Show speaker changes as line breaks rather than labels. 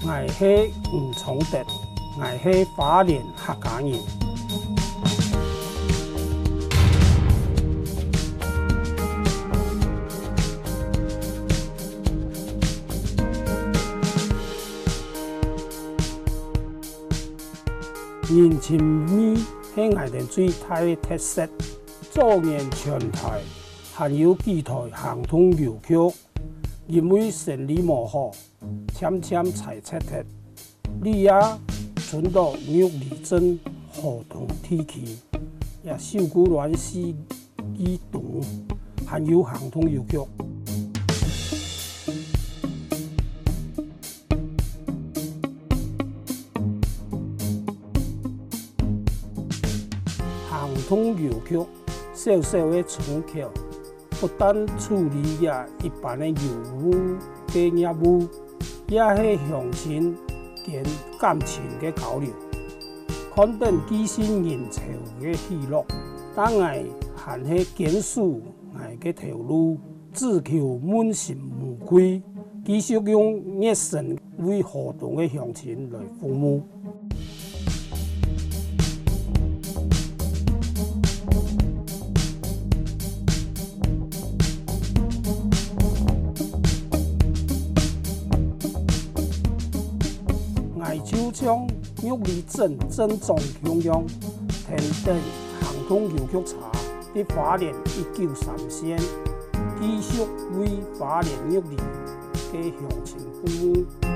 我是吴崇德，我是花莲客家人。人情味是我哋最大嘅特色。早年全台含有幾台行通郵局，因為生意無好，漸漸裁撤脱。你也轉到玉里鎮河東地區，也受過亂世異動，含有行通郵局。行通郵局小小的窗口，不但處理一般的郵務嘅業務，也係鄉親間感情嘅交流，刊登寄信人潮嘅記錄。但係還係堅守我嘅條路，只求問心無愧，繼續用熱忱為河東嘅鄉親來服務。我就將玉里鎮正宗香樣添登行通郵局茶的花蓮1930年，繼續為花蓮玉里嘅鄉親服務。